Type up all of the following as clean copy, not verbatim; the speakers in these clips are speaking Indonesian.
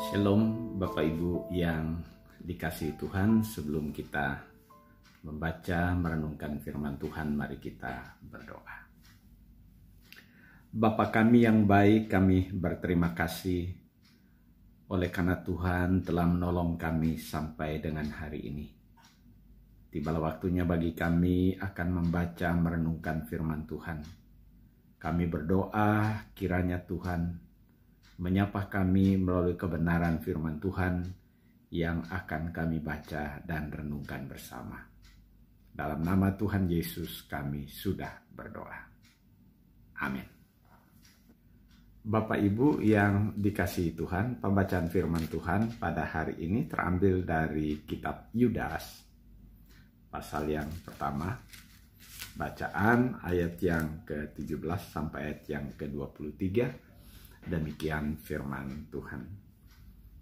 Shalom Bapak Ibu yang dikasihi Tuhan, sebelum kita membaca merenungkan firman Tuhan, mari kita berdoa. Bapa kami yang baik, kami berterima kasih oleh karena Tuhan telah menolong kami sampai dengan hari ini. Tibalah waktunya bagi kami akan membaca merenungkan firman Tuhan. Kami berdoa kiranya Tuhan menyapa kami melalui kebenaran firman Tuhan yang akan kami baca dan renungkan bersama. Dalam nama Tuhan Yesus kami sudah berdoa. Amin. Bapak Ibu yang dikasihi Tuhan, pembacaan firman Tuhan pada hari ini terambil dari kitab Yudas, pasal yang pertama, bacaan ayat yang ke-17 sampai ayat yang ke-23. Demikian firman Tuhan.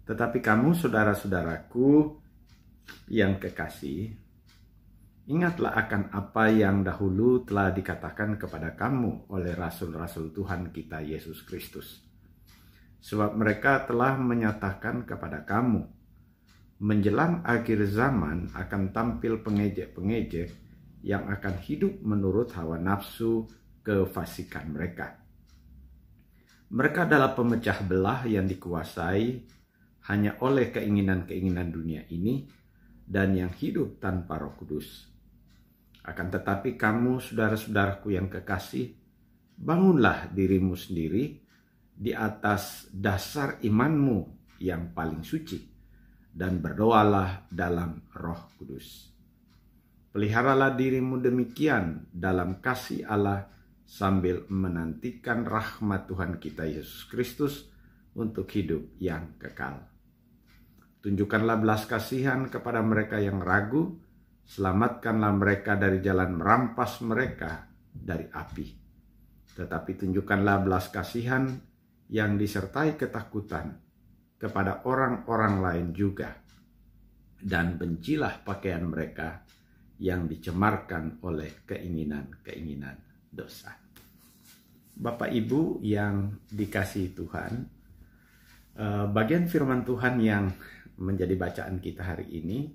Tetapi kamu saudara-saudaraku yang kekasih, ingatlah akan apa yang dahulu telah dikatakan kepada kamu oleh rasul-rasul Tuhan kita Yesus Kristus. Sebab mereka telah menyatakan kepada kamu, menjelang akhir zaman akan tampil pengejek-pengejek yang akan hidup menurut hawa nafsu kefasikan mereka. Mereka adalah pemecah belah yang dikuasai hanya oleh keinginan-keinginan dunia ini dan yang hidup tanpa Roh Kudus. Akan tetapi kamu, saudara-saudaraku yang kekasih, bangunlah dirimu sendiri di atas dasar imanmu yang paling suci dan berdoalah dalam Roh Kudus. Peliharalah dirimu demikian dalam kasih Allah sambil menantikan rahmat Tuhan kita Yesus Kristus untuk hidup yang kekal. Tunjukkanlah belas kasihan kepada mereka yang ragu, selamatkanlah mereka dari jalan merampas mereka dari api. Tetapi tunjukkanlah belas kasihan yang disertai ketakutan kepada orang-orang lain juga, dan bencilah pakaian mereka yang dicemarkan oleh keinginan-keinginan dosa. Bapak Ibu yang dikasihi Tuhan, bagian firman Tuhan yang menjadi bacaan kita hari ini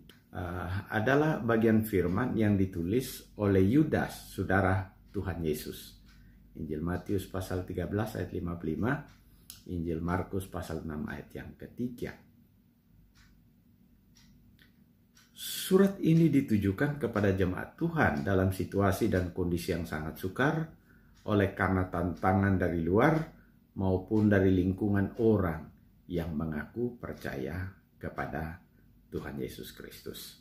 adalah bagian firman yang ditulis oleh Yudas, saudara Tuhan Yesus. Injil Matius pasal 13 ayat 55, Injil Markus pasal 6 ayat yang ketiga. Surat ini ditujukan kepada jemaat Tuhan dalam situasi dan kondisi yang sangat sukar oleh karena tantangan dari luar maupun dari lingkungan orang yang mengaku percaya kepada Tuhan Yesus Kristus.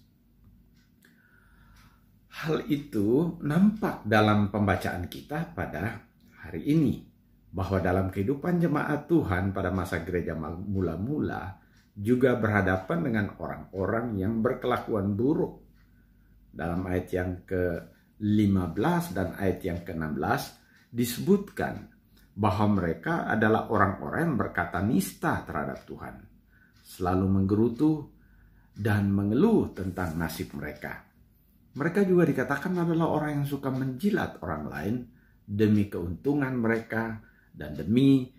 Hal itu nampak dalam pembacaan kita pada hari ini, bahwa dalam kehidupan jemaat Tuhan pada masa gereja mula-mula juga berhadapan dengan orang-orang yang berkelakuan buruk. Dalam ayat yang ke-15 dan ayat yang ke-16 disebutkan bahwa mereka adalah orang-orang yang berkata nista terhadap Tuhan, selalu menggerutu dan mengeluh tentang nasib mereka. Mereka juga dikatakan adalah orang yang suka menjilat orang lain demi keuntungan mereka dan demi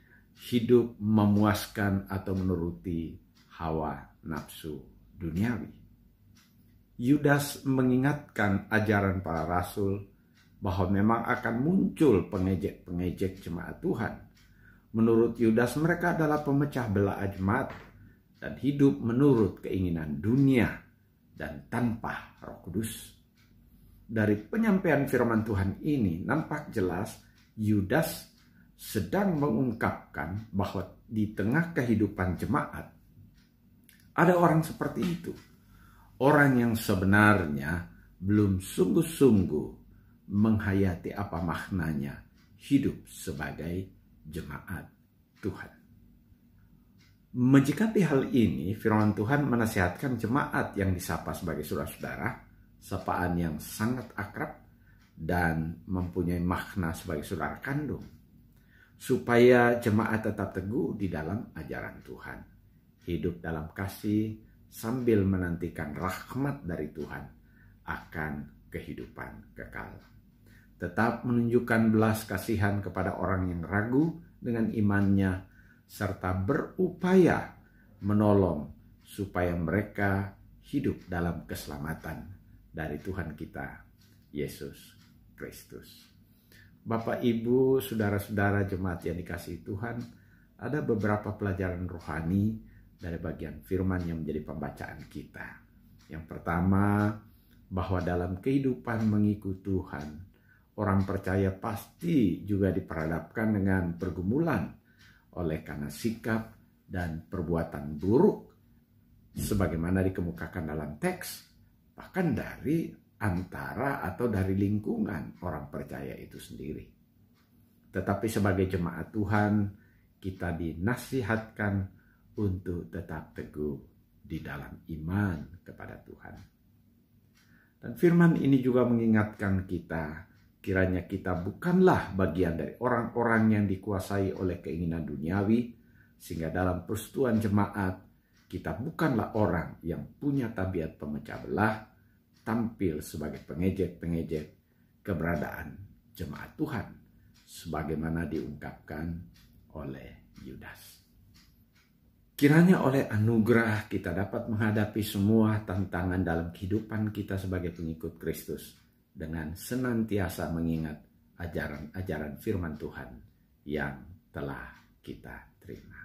hidup memuaskan atau menuruti hawa nafsu duniawi. Yudas mengingatkan ajaran para rasul bahwa memang akan muncul pengejek-pengejek jemaat Tuhan. Menurut Yudas, mereka adalah pemecah belah jemaat dan hidup menurut keinginan dunia dan tanpa Roh Kudus. Dari penyampaian firman Tuhan ini nampak jelas Yudas sedang mengungkapkan bahwa di tengah kehidupan jemaat ada orang seperti itu. Orang yang sebenarnya belum sungguh-sungguh menghayati apa maknanya hidup sebagai jemaat Tuhan. Menyikapi hal ini, firman Tuhan menasihatkan jemaat yang disapa sebagai saudara-saudara, sapaan yang sangat akrab dan mempunyai makna sebagai saudara kandung, supaya jemaat tetap teguh di dalam ajaran Tuhan. Hidup dalam kasih sambil menantikan rahmat dari Tuhan akan kehidupan kekal. Tetap menunjukkan belas kasihan kepada orang yang ragu dengan imannya serta berupaya menolong supaya mereka hidup dalam keselamatan dari Tuhan kita, Yesus Kristus. Bapak, Ibu, saudara-saudara jemaat yang dikasihi Tuhan, ada beberapa pelajaran rohani dari bagian firman yang menjadi pembacaan kita. Yang pertama, bahwa dalam kehidupan mengikut Tuhan, orang percaya pasti juga diperhadapkan dengan pergumulan oleh karena sikap dan perbuatan buruk sebagaimana dikemukakan dalam teks, bahkan dari antara atau dari lingkungan orang percaya itu sendiri. Tetapi sebagai jemaat Tuhan, kita dinasihatkan untuk tetap teguh di dalam iman kepada Tuhan. Dan firman ini juga mengingatkan kita, kiranya kita bukanlah bagian dari orang-orang yang dikuasai oleh keinginan duniawi, sehingga dalam persekutuan jemaat, kita bukanlah orang yang punya tabiat pemecah belah, tampil sebagai pengejek-pengejek keberadaan jemaat Tuhan, sebagaimana diungkapkan oleh Yudas. Kiranya oleh anugerah kita dapat menghadapi semua tantangan dalam kehidupan kita sebagai pengikut Kristus dengan senantiasa mengingat ajaran-ajaran firman Tuhan yang telah kita terima.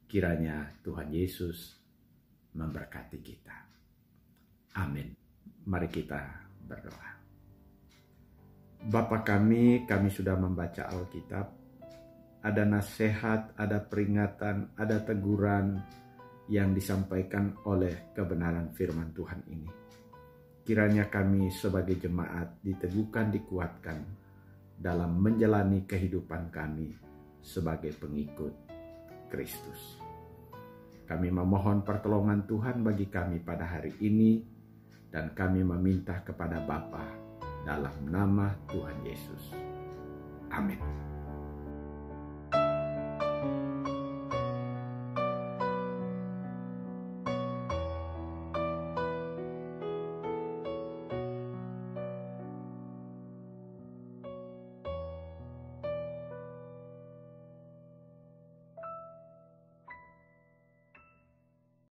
Kiranya Tuhan Yesus memberkati kita. Amin. Mari kita berdoa. Bapa kami sudah membaca Alkitab. Ada nasihat, ada peringatan, ada teguran yang disampaikan oleh kebenaran firman Tuhan ini. Kiranya kami sebagai jemaat diteguhkan, dikuatkan dalam menjalani kehidupan kami sebagai pengikut Kristus. Kami memohon pertolongan Tuhan bagi kami pada hari ini, dan kami meminta kepada Bapa dalam nama Tuhan Yesus. Amin.